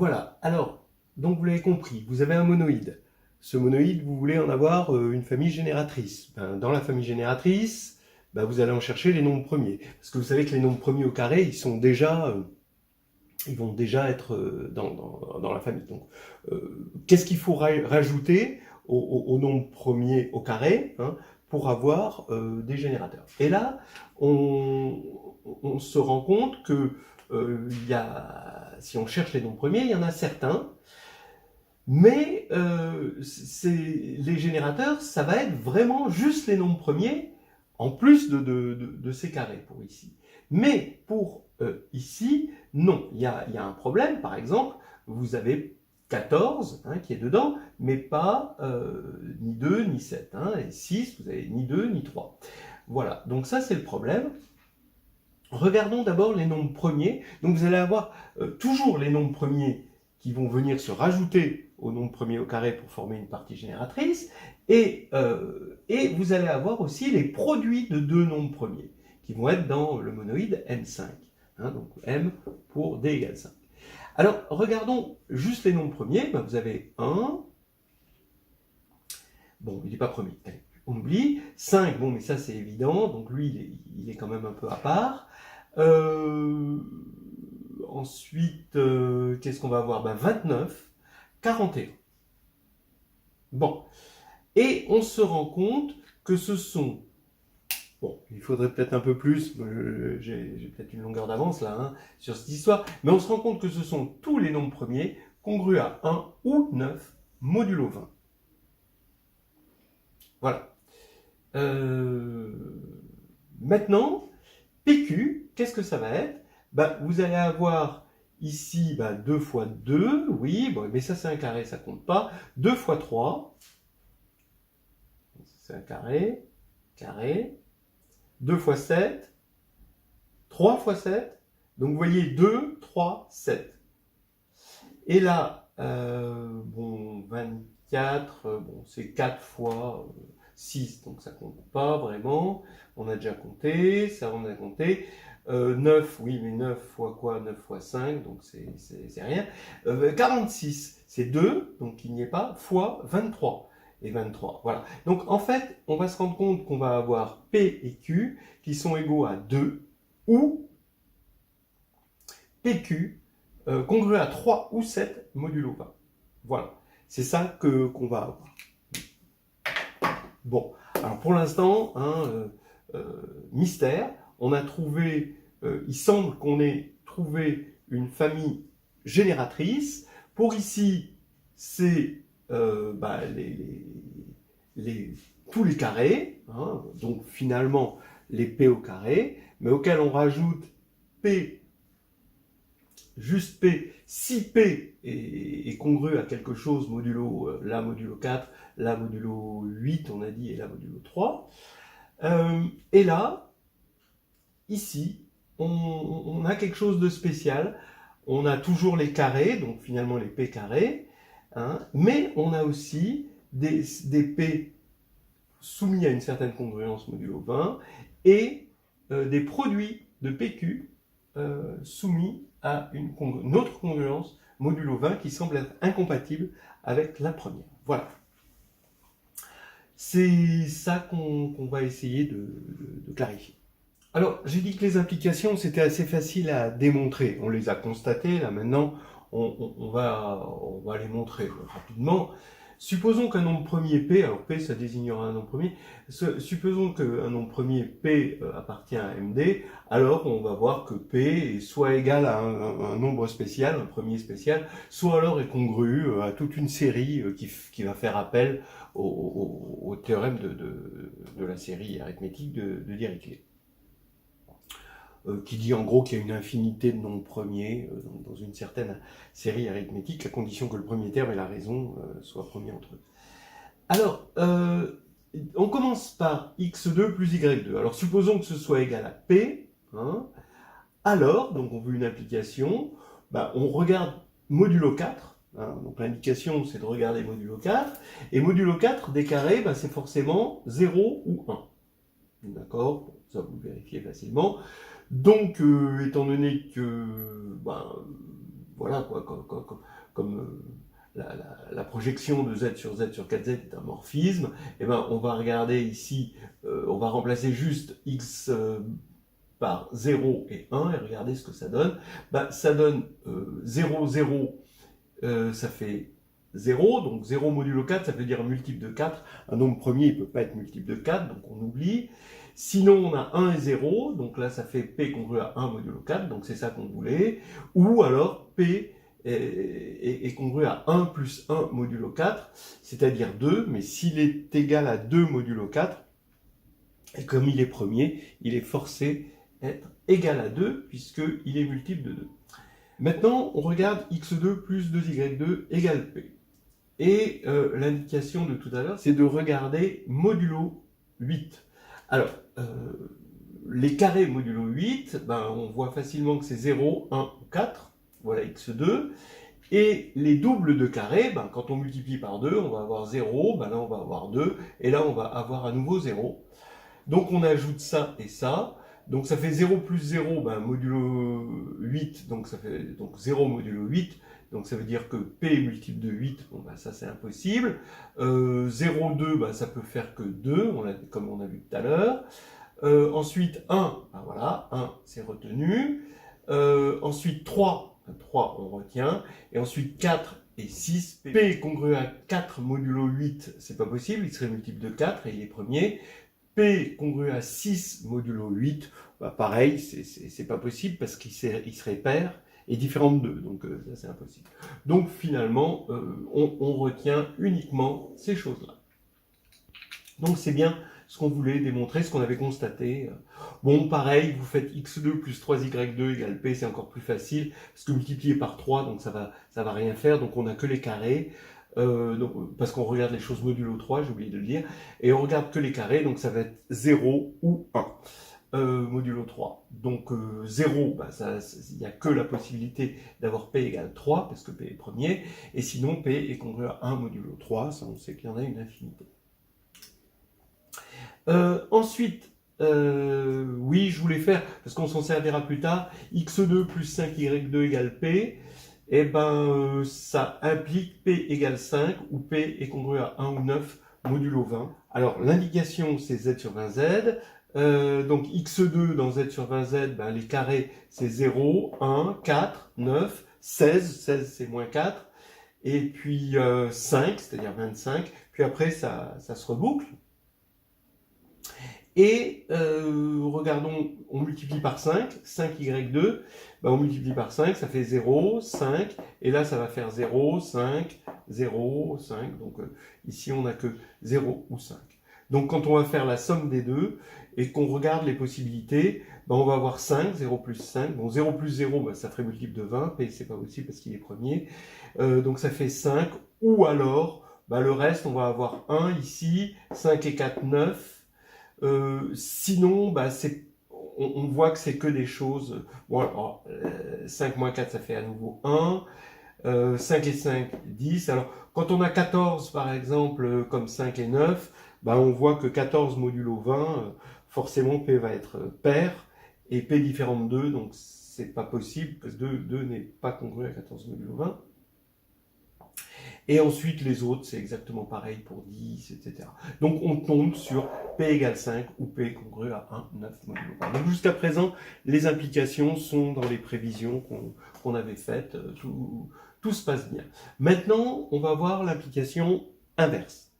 Voilà, alors, donc vous l'avez compris, vous avez un monoïde. Ce monoïde, vous voulez en avoir une famille génératrice. Ben, dans la famille génératrice, ben, vous allez en chercher les nombres premiers. Parce que vous savez que les nombres premiers au carré, ils vont déjà être dans la famille. Donc, qu'est-ce qu'il faut rajouter au nombre premier au carré, hein, pour avoir des générateurs? Et là, on se rend compte que si on cherche les nombres premiers, il y en a certains, mais les générateurs, ça va être vraiment juste les nombres premiers, en plus de ces carrés pour ici. Mais pour ici, non, il y a un problème. Par exemple, vous avez 14 hein, qui est dedans, mais pas ni 2 ni 7. Hein, et 6, vous avez ni 2 ni 3. Voilà, donc ça c'est le problème. Regardons d'abord les nombres premiers. Donc vous allez avoir toujours les nombres premiers qui vont venir se rajouter au nombre premier au carré pour former une partie génératrice. Et vous allez avoir aussi les produits de deux nombres premiers qui vont être dans le monoïde M5. Hein, donc M pour D égale 5. Alors regardons juste les nombres premiers. Ben, vous avez 1. Bon, il n'est pas premier. Allez, on oublie. 5, bon, mais ça c'est évident. Donc lui, il est quand même un peu à part. Ensuite, qu'est-ce qu'on va avoir? Ben, 29, 41. Bon. Et on se rend compte que ce sont... Bon, il faudrait peut-être un peu plus, j'ai peut-être une longueur d'avance là, hein, sur cette histoire, mais on se rend compte que ce sont tous les nombres premiers congrus à 1 ou 9 modulo 20. Voilà. Maintenant, PQ, qu'est-ce que ça va être? Ben, vous allez avoir ici 2 fois 2, oui, bon, mais ça c'est un carré, ça compte pas. 2 fois 3, c'est un carré, carré. 2 fois 7, 3 fois 7, donc vous voyez 2, 3, 7. Et là, bon, 24, bon, c'est 4 fois 6, donc ça compte pas vraiment. On a déjà compté, ça on a compté. 9, oui, mais 9 fois quoi? 9 fois 5, donc c'est rien. 46, c'est 2, donc il n'y est pas, fois 23. Et 23, voilà. Donc en fait, on va se rendre compte qu'on va avoir P et Q qui sont égaux à 2, ou PQ congruent à 3 ou 7 modulo 20. Voilà, c'est ça qu'on va avoir. Bon, alors pour l'instant, hein, mystère, on a trouvé, il semble qu'on ait trouvé une famille génératrice. Pour ici, c'est tous les carrés, hein, donc finalement les P au carré, mais auquel on rajoute P, juste P, si P est congru à quelque chose modulo la modulo 4, la modulo 8 on a dit, et la modulo 3. Et là, ici, on a quelque chose de spécial. On a toujours les carrés, donc finalement les P carrés, hein, mais on a aussi des P soumis à une certaine congruence modulo 20 et des produits de PQ soumis à une autre congruence modulo 20 qui semble être incompatible avec la première. Voilà. C'est ça qu'on va essayer de clarifier. Alors, j'ai dit que les implications, c'était assez facile à démontrer. On les a constatées, là maintenant, on va les montrer rapidement. Supposons qu'un nombre premier P, alors P ça désignera un nombre premier, supposons qu'un nombre premier P appartient à MD, alors on va voir que P est soit égal à un nombre spécial, un premier spécial, soit alors est congru à toute une série qui va faire appel au théorème de la série arithmétique de Dirichlet. Qui dit en gros qu'il y a une infinité de nombres premiers dans une certaine série arithmétique, à condition que le premier terme et la raison soient premiers entre eux. Alors, on commence par x2 plus y2. Alors, supposons que ce soit égal à p. Hein, alors, donc on veut une application, on regarde modulo 4. Hein, donc l'indication, c'est de regarder modulo 4. Et modulo 4 des carrés, c'est forcément 0 ou 1. D'accord? Ça, vous le vérifiez facilement. Donc, étant donné que, voilà, quoi, projection de z sur 4z est un morphisme, et ben on va regarder ici, on va remplacer juste x par 0 et 1, et regarder ce que ça donne. Ben, ça donne 0, 0, ça fait 0, donc 0 modulo 4, ça veut dire un multiple de 4. Un nombre premier, il ne peut pas être multiple de 4, donc on oublie. Sinon, on a 1 et 0, donc là, ça fait P congru à 1 modulo 4, donc c'est ça qu'on voulait. Ou alors, P est congru à 1 plus 1 modulo 4, c'est-à-dire 2, mais s'il est égal à 2 modulo 4, et comme il est premier, il est forcé être égal à 2, puisqu'il est multiple de 2. Maintenant, on regarde x2 plus 2y2 égale p. Et l'indication de tout à l'heure, c'est de regarder modulo 8. Alors, les carrés modulo 8, ben, on voit facilement que c'est 0, 1 ou 4. Voilà x2. Et les doubles de carrés, ben, quand on multiplie par 2, on va avoir 0, ben là on va avoir 2, et là on va avoir à nouveau 0. Donc on ajoute ça et ça. Donc ça fait 0 plus 0, ben, modulo 8, donc ça fait donc 0 modulo 8, donc ça veut dire que P est multiple de 8, bon ben ça c'est impossible. 0,2, ben, ça peut faire que 2, comme on a vu tout à l'heure. Ensuite 1, ben voilà, 1 c'est retenu. Ensuite 3, ben, 3 on retient. Et ensuite 4 et 6, P est congru à 4 modulo 8, c'est pas possible, il serait multiple de 4 et il est premier. P congru à 6 modulo 8, bah pareil, c'est pas possible parce qu'il serait pair et différent de 2, donc ça c'est impossible. Donc finalement, on retient uniquement ces choses-là. Donc c'est bien ce qu'on voulait démontrer, ce qu'on avait constaté. Bon, pareil, vous faites x2 plus 3y2 égale p, c'est encore plus facile, parce que multiplié par 3, donc ça va rien faire, donc on n'a que les carrés. Donc, parce qu'on regarde les choses modulo 3, j'ai oublié de le dire, et on regarde que les carrés, donc ça va être 0 ou 1, modulo 3. Donc 0, bah, il n'y a que la possibilité d'avoir P égale 3, parce que P est premier, et sinon P est congru à 1 modulo 3, ça on sait qu'il y en a une infinité. Ensuite, oui, je voulais faire, parce qu'on s'en servira plus tard, x2 plus 5y2 égale P, et ben ça implique P égale 5, où P est congru à 1 ou 9 modulo 20. Alors l'indication c'est Z sur 20Z, donc x2 dans Z sur 20Z, ben, les carrés c'est 0, 1, 4, 9, 16, 16 c'est moins 4, et puis 5, c'est-à-dire 25, puis après ça se reboucle. Et regardons, on multiplie par 5, 5y2, ben on multiplie par 5, ça fait 0, 5, et là ça va faire 0, 5, 0, 5, donc ici on n'a que 0 ou 5. Donc quand on va faire la somme des deux, et qu'on regarde les possibilités, ben on va avoir 5, 0 plus 5, bon 0 plus 0, ben ça ferait multiple de 20, et c'est pas possible parce qu'il est premier, donc ça fait 5, ou alors, ben le reste on va avoir 1 ici, 5 et 4, 9, sinon, bah, on voit que c'est que des choses. Bon, alors, 5 moins 4, ça fait à nouveau 1. 5 et 5, 10. Alors, quand on a 14, par exemple, comme 5 et 9, bah, on voit que 14 modulo 20, forcément, P va être pair, et P différent de 2, donc c'est pas possible, parce que 2 n'est pas congru à 14 modulo 20. Et ensuite, les autres, c'est exactement pareil pour 10, etc. Donc, on tombe sur P égale 5 ou P congru à 1, 9 modulo 1. Donc, jusqu'à présent, les implications sont dans les prévisions qu'on avait faites. Tout se passe bien. Maintenant, on va voir l'implication inverse.